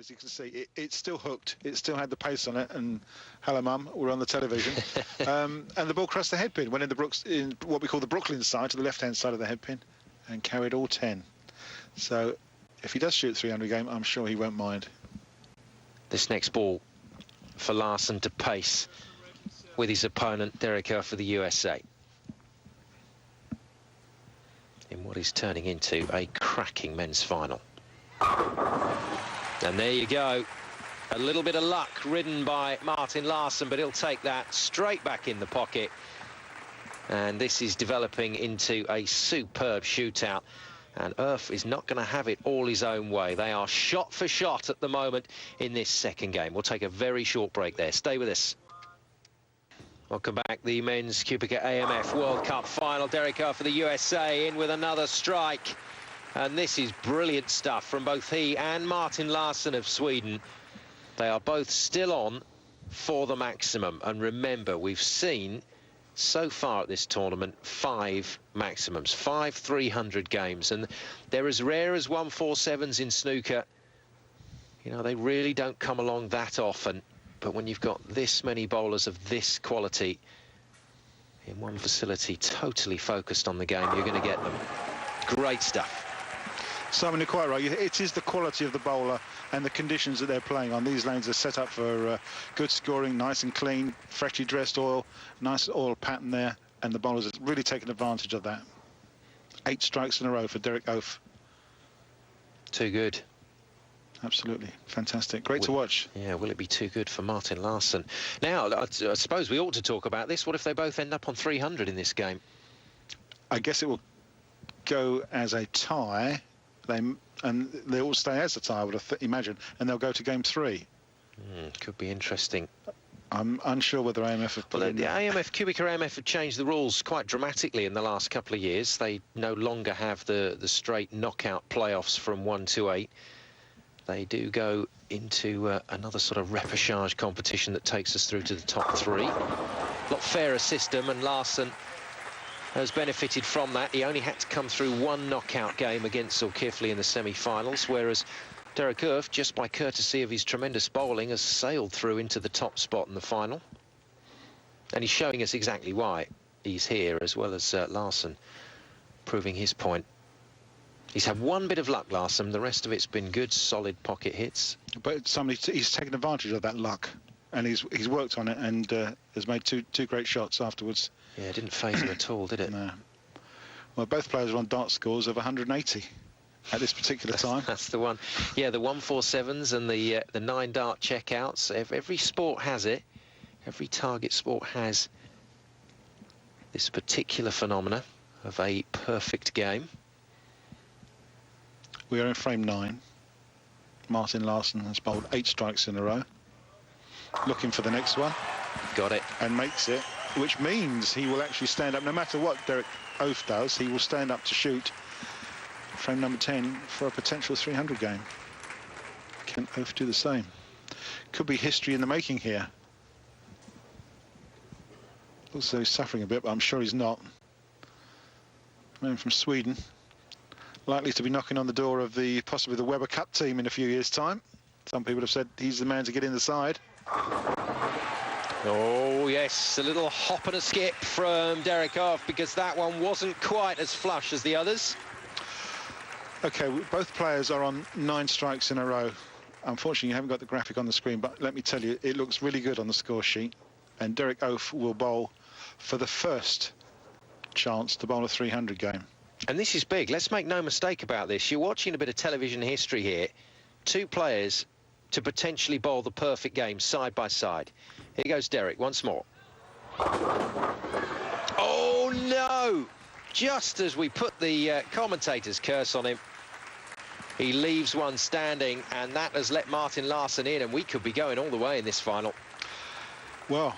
as you can see, it's still hooked. It still had the pace on it, and hello, Mum, we're on the television. And the ball crossed the headpin, went in what we call the Brooklyn side, to the left-hand side of the headpin, and carried all 10. So if he does shoot 300 game, I'm sure he won't mind. This next ball for Larsen to pace with his opponent, Derek Eoff for the USA. In what is turning into a cracking men's final. And there you go. A little bit of luck ridden by Martin Larsen, but he'll take that straight back in the pocket. And this is developing into a superb shootout. And Eoff is not going to have it all his own way. They are shot for shot at the moment in this second game. We'll take a very short break there. Stay with us. Welcome back. The men's Cubica AMF World Cup final. Derek Eoff for the USA in with another strike. And this is brilliant stuff from both he and Martin Larsen of Sweden. They are both still on for the maximum. And remember, we've seen so far at this tournament 5 maximums, 5 300 games, and they're as rare as 147s in snooker. You know, they really don't come along that often, but when you've got this many bowlers of this quality in one facility totally focused on the game, you're going to get them. Great stuff. Simon, you're quite right. It is the quality of the bowler and the conditions that they're playing on. These lanes are set up for good scoring, nice and clean, freshly dressed oil, nice oil pattern there, and the bowlers have really taken advantage of that. 8 strikes in a row for Derek Eoff. Too good. Absolutely fantastic. Great to watch. Yeah, will it be too good for Martin Larsen? Now, I suppose we ought to talk about this. What if they both end up on 300 in this game? I guess it will go as a tie. They all stay as a tie, I would imagine, and they'll go to game 3. Could be interesting. I'm unsure whether AMF have put in... The Cubica AMF have changed the rules quite dramatically in the last couple of years. They no longer have the straight knockout playoffs from 1 to 8. They do go into another sort of repechage competition that takes us through to the top 3. A lot fairer system, and Larsen has benefited from that. He only had to come through 1 knockout game against Zulkifli in the semi-finals, whereas Derek Eoff, just by courtesy of his tremendous bowling, has sailed through into the top spot in the final. And he's showing us exactly why he's here, as well as Larsen proving his point. He's had 1 bit of luck, Larsen. The rest of it's been good, solid pocket hits. But he's taken advantage of that luck, and he's worked on it, and has made two great shots afterwards. Yeah, it didn't faze him at all, did it? No. Well, both players are on dart scores of 180 at this particular time. That's the one. Yeah, the 147s and the 9 dart checkouts. Every sport has it. Every target sport has this particular phenomena of a perfect game. We are in frame 9. Martin Larsen has bowled 8 strikes in a row. Looking for the next one. Got it. And makes it, which means he will actually stand up. No matter what Derek Eoff does, he will stand up to shoot frame number 10 for a potential 300 game. Can Eoff do the same? Could be history in the making here. Also, he's suffering a bit, but I'm sure he's not. Man from Sweden. Likely to be knocking on the door of possibly the Weber Cup team in a few years' time. Some people have said he's the man to get in the side. Oh, yes, a little hop and a skip from Derek Eoff, because that one wasn't quite as flush as the others. OK, both players are on 9 strikes in a row. Unfortunately, you haven't got the graphic on the screen, but let me tell you, it looks really good on the score sheet. And Derek Eoff will bowl for the first chance to bowl a 300 game. And this is big. Let's make no mistake about this. You're watching a bit of television history here. 2 players to potentially bowl the perfect game side by side. Here goes Derek once more. Oh, no! Just as we put the commentator's curse on him, he leaves one standing, and that has let Martin Larsen in, and we could be going all the way in this final. Well,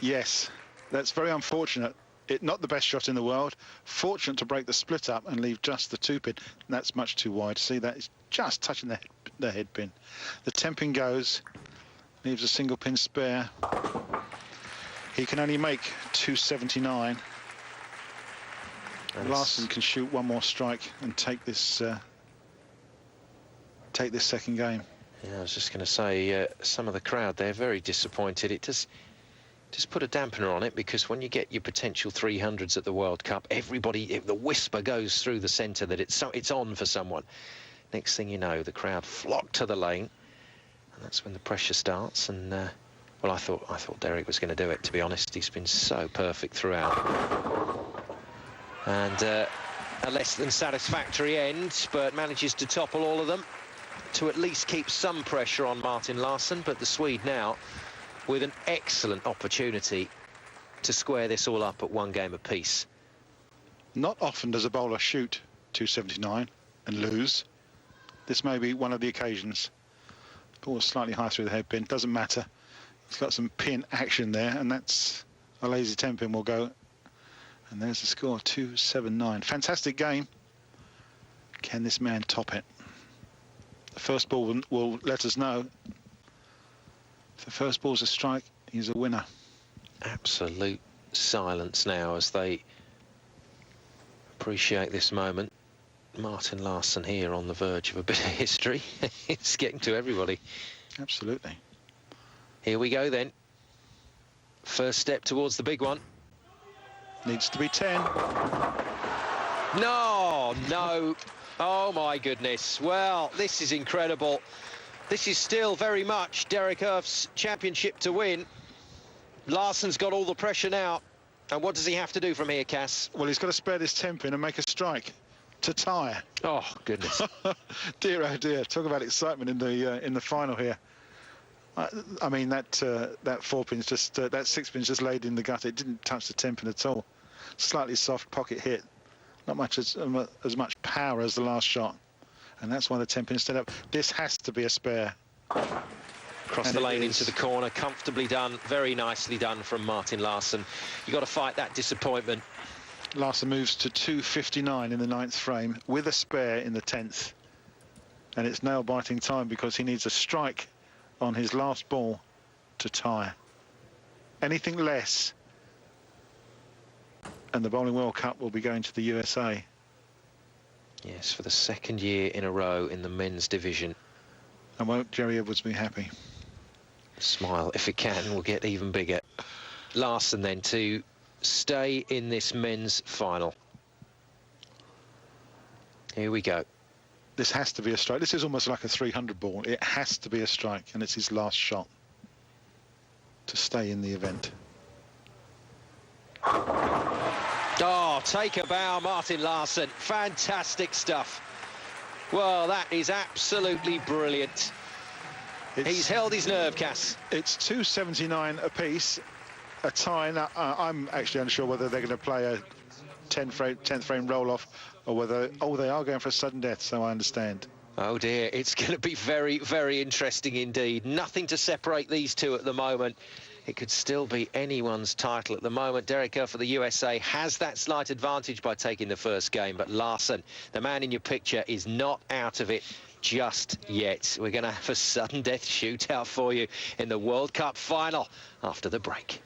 yes, that's very unfortunate. Not the best shot in the world. Fortunate to break the split up and leave just the 2-pin. That's much too wide. See, that is just touching the head pin. The 10-pin goes, leaves a single pin spare. He can only make 279. Larsen can shoot 1 more strike and take this second game. Yeah, I was just going to say, some of the crowd, they're very disappointed. It does just put a dampener on it, because when you get your potential 300s at the World Cup, everybody, the whisper goes through the centre that it's on for someone. Next thing you know, the crowd flock to the lane, and that's when the pressure starts. And well, I thought Derek was going to do it, to be honest. He's been so perfect throughout, and a less than satisfactory end, but manages to topple all of them to at least keep some pressure on Martin Larsen. But the Swede now with an excellent opportunity to square this all up at one game apiece. Not often does a bowler shoot 279 and lose. This may be one of the occasions. Ball was slightly high through the headpin, doesn't matter. He's got some pin action there, and that's a lazy 10-pin will go. And there's the score, 279. Fantastic game. Can this man top it? The first ball will let us know. If the first ball's a strike, he's a winner. Absolute silence now as they appreciate this moment. Martin Larsen here on the verge of a bit of history. It's getting to everybody. Absolutely. Here we go then. First step towards the big one. Needs to be 10. No, no. Oh, my goodness. Well, this is incredible. This is still very much Derek Eoff's championship to win. Larsen's got all the pressure now. And what does he have to do from here, Cass? Well, he's got to spare this 10-pin and make a strike to tie. Oh, goodness. Dear, oh dear. Talk about excitement in the final here. I mean, that 4-pin's just, that 6-pin's just laid in the gut. It didn't touch the 10-pin at all. Slightly soft pocket hit. Not much as much power as the last shot. And that's why the 10-pin stayed up. This has to be a spare. Across the lane into the corner, comfortably done, very nicely done from Martin Larsen. You've got to fight that disappointment. Larsen moves to 259 in the 9th frame with a spare in the 10th. And it's nail-biting time because he needs a strike on his last ball to tie. Anything less, and the Bowling World Cup will be going to the USA. Yes, for the 2nd year in a row in the men's division. And won't Jerry Edwards be happy? Smile, if it can, will get even bigger. Larsen then to stay in this men's final. Here we go. This has to be a strike. This is almost like a 300 ball. It has to be a strike, and it's his last shot to stay in the event. Oh, take a bow, Martin Larsen. Fantastic stuff. Well, that is absolutely brilliant. He's held his nerve, Cass. It's 279 apiece, a tie. Now, I'm actually unsure whether they're going to play a 10th frame roll-off or whether... Oh, they are going for a sudden death, so I understand. Oh, dear. It's going to be very, very interesting indeed. Nothing to separate these two at the moment. It could still be anyone's title at the moment. Derek Eoff for the USA has that slight advantage by taking the first game, but Larsen, the man in your picture, is not out of it just yet. We're going to have a sudden death shootout for you in the World Cup final after the break.